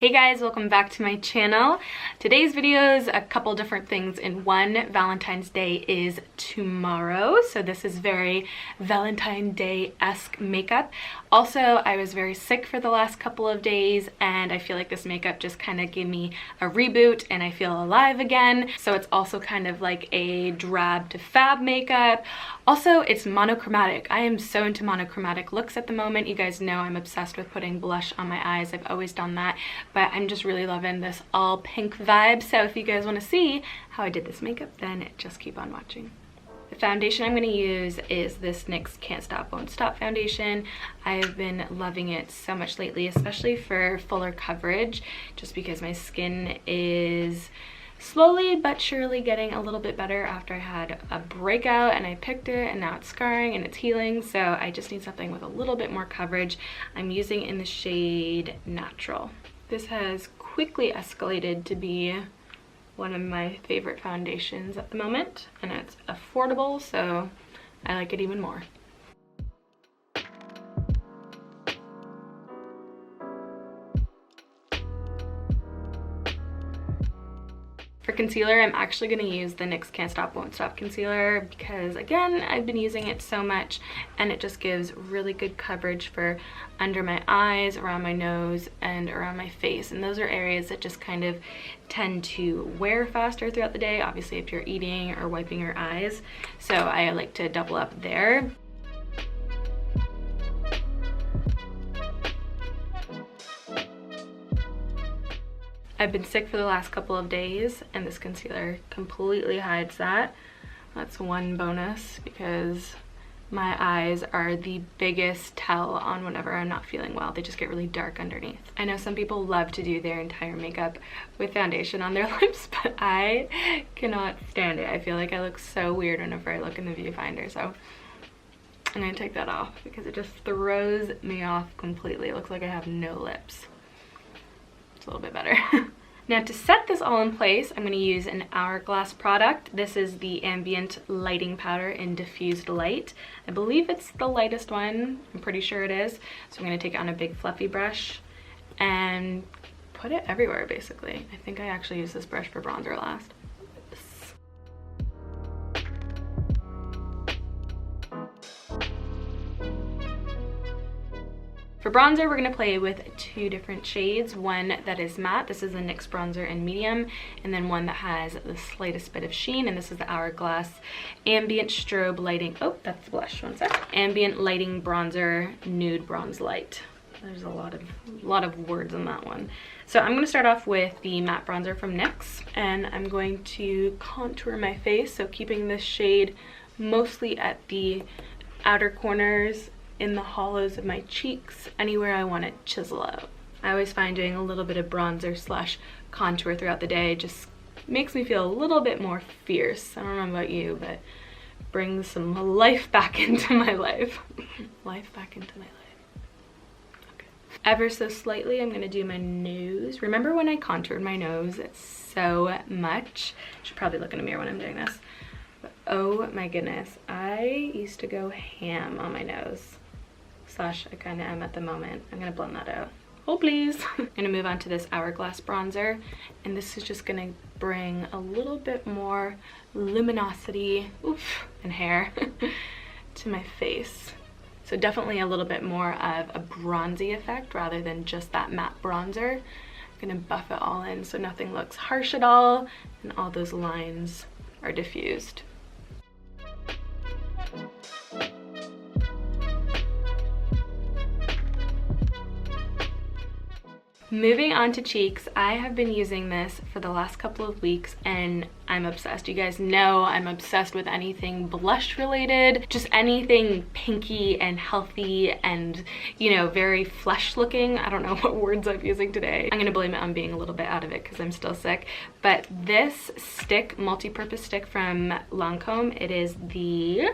Hey guys, welcome back to my channel. Today's video is a couple different things in one. Valentine's Day is tomorrow, so this is very Valentine's Day-esque makeup. Also, I was very sick for the last couple of days and I feel like this makeup just kind of gave me a reboot and I feel alive again. So it's also kind of like a drab to fab makeup. Also, it's monochromatic. I am so into monochromatic looks at the moment. You guys know I'm obsessed with putting blush on my eyes. I've always done that, but I'm just really loving this all pink vibe. So if you guys want to see how I did this makeup, then just keep on watching. The foundation I'm going to use is this NYX Can't Stop Won't Stop foundation. I've been loving it so much lately, especially for fuller coverage, just because my skin is slowly but surely getting a little bit better after I had a breakout and I picked it and now it's scarring and it's healing, so I just need something with a little bit more coverage. I'm using in the shade Natural. This has quickly escalated to be one of my favorite foundations at the moment, and it's affordable, so I like it even more. For concealer, I'm actually going to use the NYX Can't Stop Won't Stop concealer because, again, I've been using it so much and it just gives really good coverage for under my eyes, around my nose, and around my face. And those are areas that just kind of tend to wear faster throughout the day, obviously if you're eating or wiping your eyes. So I like to double up there. I've been sick for the last couple of days and this concealer completely hides that. That's one bonus because my eyes are the biggest tell on whenever I'm not feeling well. They just get really dark underneath. I know some people love to do their entire makeup with foundation on their lips, but I cannot stand it. I feel like I look so weird whenever I look in the viewfinder, so I'm gonna take that off because it just throws me off completely. It looks like I have no lips. A little bit better. Now to set this all in place, I'm going to use an Hourglass product. This is the Ambient Lighting Powder in Diffused Light. I believe it's the lightest one. I'm pretty sure it is. So I'm going to take it on a big fluffy brush and put it everywhere basically. I think I actually used this brush for bronzer last. For bronzer, we're going to play with two different shades. One that is matte, this is the NYX bronzer in medium, and then one that has the slightest bit of sheen, and this is the Hourglass Ambient Strobe Lighting, oh, that's the blush, one sec. Ambient Lighting Bronzer Nude Bronze Light. There's a lot of words in that one. So I'm going to start off with the matte bronzer from NYX, and I'm going to contour my face, so keeping this shade mostly at the outer corners, in the hollows of my cheeks, anywhere I want to chisel out. I always find doing a little bit of bronzer slash contour throughout the day just makes me feel a little bit more fierce. I don't know about you, but brings some life back into my life. Life back into my life. Okay. Ever so slightly, I'm gonna do my nose. Remember when I contoured my nose so much? I should probably look in a mirror when I'm doing this. But oh my goodness, I used to go ham on my nose. Slash I kind of am at the moment. I'm gonna blend that out. Oh please. I'm gonna move on to this Hourglass bronzer, and this is just gonna bring a little bit more luminosity, oof, and hair to my face. So definitely a little bit more of a bronzy effect rather than just that matte bronzer. I'm gonna buff it all in so nothing looks harsh at all and all those lines are diffused. Moving on to cheeks, I have been using this for the last couple of weeks and I'm obsessed. You guys know I'm obsessed with anything blush related, just anything pinky and healthy and, you know, very flesh looking. I don't know what words I'm using today. I'm gonna blame it on being a little bit out of it because I'm still sick. But this stick, multi-purpose stick from Lancome, it is the,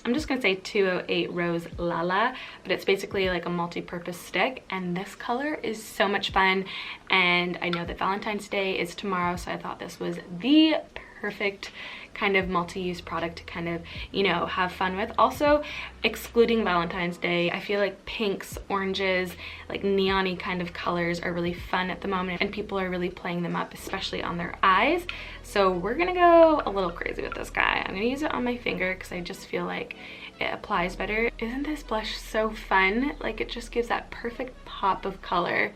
I'm just gonna say 208 Rose Lala, but it's basically like a multi-purpose stick, and this color is so much fun, and I know that Valentine's Day is tomorrow, so I thought this was the perfect kind of multi-use product to kind of, you know, have fun with. Also, excluding Valentine's Day, I feel like pinks, oranges, like neon-y kind of colors are really fun at the moment, and people are really playing them up, especially on their eyes. So we're gonna go a little crazy with this guy. I'm gonna use it on my finger because I just feel like it applies better. Isn't this blush so fun? Like, it just gives that perfect pop of color,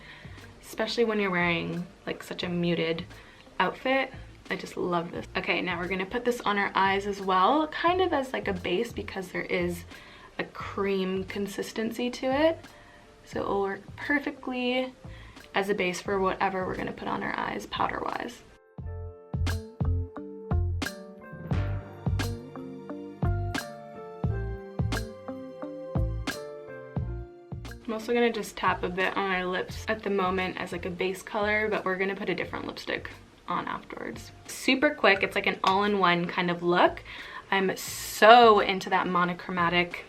especially when you're wearing like such a muted outfit. I just love this. Okay, now we're gonna put this on our eyes as well, kind of as like a base because there is a cream consistency to it. So it will work perfectly as a base for whatever we're gonna put on our eyes powder-wise. I'm also gonna just tap a bit on my lips at the moment as like a base color, but we're gonna put a different lipstick on afterwards. Super quick, it's like an all-in-one kind of look. I'm so into that monochromatic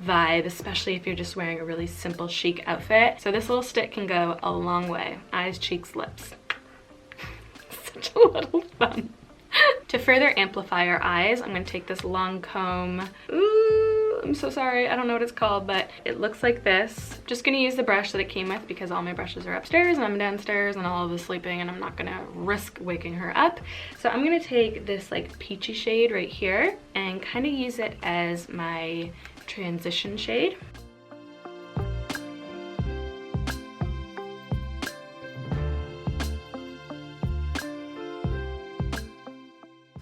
vibe, especially if you're just wearing a really simple chic outfit. So this little stick can go a long way. Eyes, cheeks, lips. Such a little fun. To further amplify our eyes, I'm gonna take this long comb. Ooh, I'm so sorry, I don't know what it's called, but it looks like this. Just gonna use the brush that it came with because all my brushes are upstairs and I'm downstairs and all of us sleeping and I'm not gonna risk waking her up. So I'm gonna take this like peachy shade right here and kind of use it as my transition shade.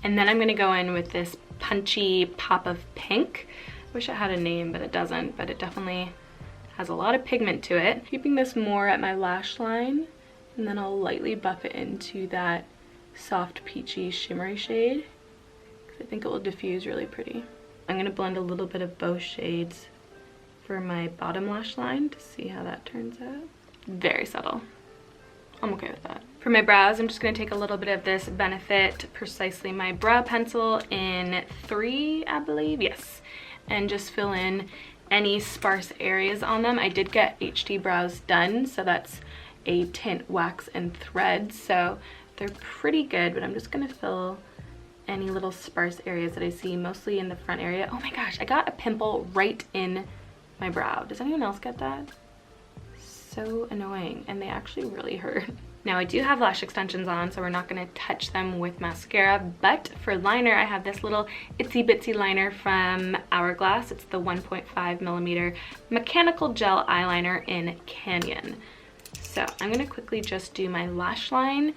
And then I'm gonna go in with this punchy pop of pink. Wish it had a name, but it doesn't, but it definitely has a lot of pigment to it. Keeping this more at my lash line, and then I'll lightly buff it into that soft peachy shimmery shade, because I think it will diffuse really pretty. I'm gonna blend a little bit of both shades for my bottom lash line to see how that turns out. Very subtle. I'm okay with that. For my brows, I'm just gonna take a little bit of this Benefit Precisely My Brow Pencil in 3, I believe, yes. And just fill in any sparse areas on them. I did get HD brows done, so that's a tint, wax, and thread, so they're pretty good, but I'm just gonna fill any little sparse areas that I see, mostly in the front area. Oh my gosh, I got a pimple right in my brow. Does anyone else get that? So annoying, and they actually really hurt. Now I do have lash extensions on, so we're not gonna touch them with mascara, but for liner, I have this little itsy bitsy liner from Hourglass. It's the 1.5mm mechanical gel eyeliner in Canyon. So I'm gonna quickly just do my lash line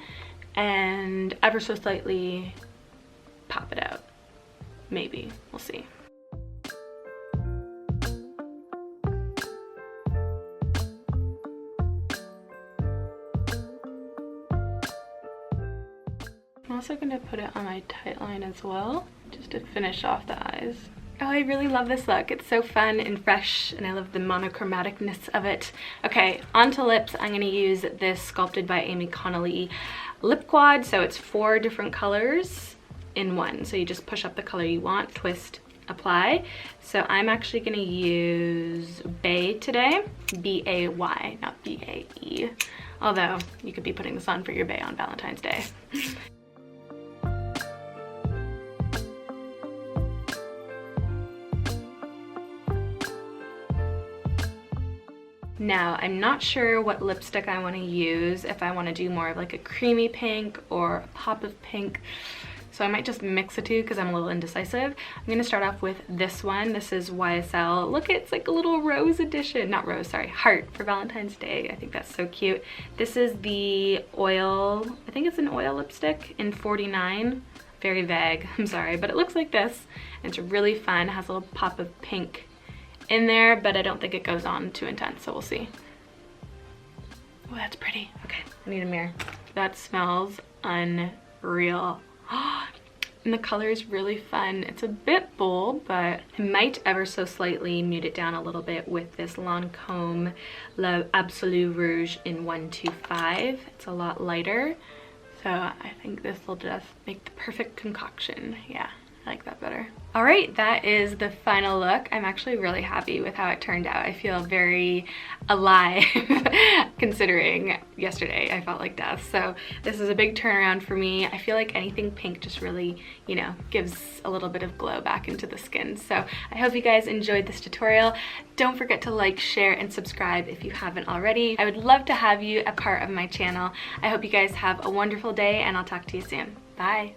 and ever so slightly pop it out. Maybe, we'll see. I'm also gonna put it on my tight line as well, just to finish off the eyes. Oh, I really love this look. It's so fun and fresh, and I love the monochromaticness of it. Okay, onto lips. I'm gonna use this Sculpted by Amy Connolly lip quad. So it's 4 different colors in one. So you just push up the color you want, twist, apply. So I'm actually gonna use Bay today, B-A-Y, not B-A-E. Although you could be putting this on for your Bay on Valentine's Day. Now, I'm not sure what lipstick I want to use, if I want to do more of like a creamy pink or a pop of pink. So I might just mix the two because I'm a little indecisive. I'm going to start off with this one. This is YSL. Look, it's like a little rose edition. Not rose, sorry, heart for Valentine's Day. I think that's so cute. This is the oil, I think it's an oil lipstick in 49. Very vague, I'm sorry, but it looks like this. And it's really fun. It has a little pop of pink in there, but I don't think it goes on too intense, so we'll see. Oh, that's pretty. Okay, I need a mirror. That smells unreal. And the color is really fun. It's a bit bold, but I might ever so slightly mute it down a little bit with this Lancome Le Absolu Rouge in 125. It's a lot lighter, so I think this will just make the perfect concoction. Yeah, I like that better. All right, that is the final look. I'm actually really happy with how it turned out. I feel very alive considering yesterday I felt like death. So this is a big turnaround for me. I feel like anything pink just really, you know, gives a little bit of glow back into the skin. So I hope you guys enjoyed this tutorial. Don't forget to like, share, and subscribe if you haven't already. I would love to have you a part of my channel. I hope you guys have a wonderful day, and I'll talk to you soon. Bye.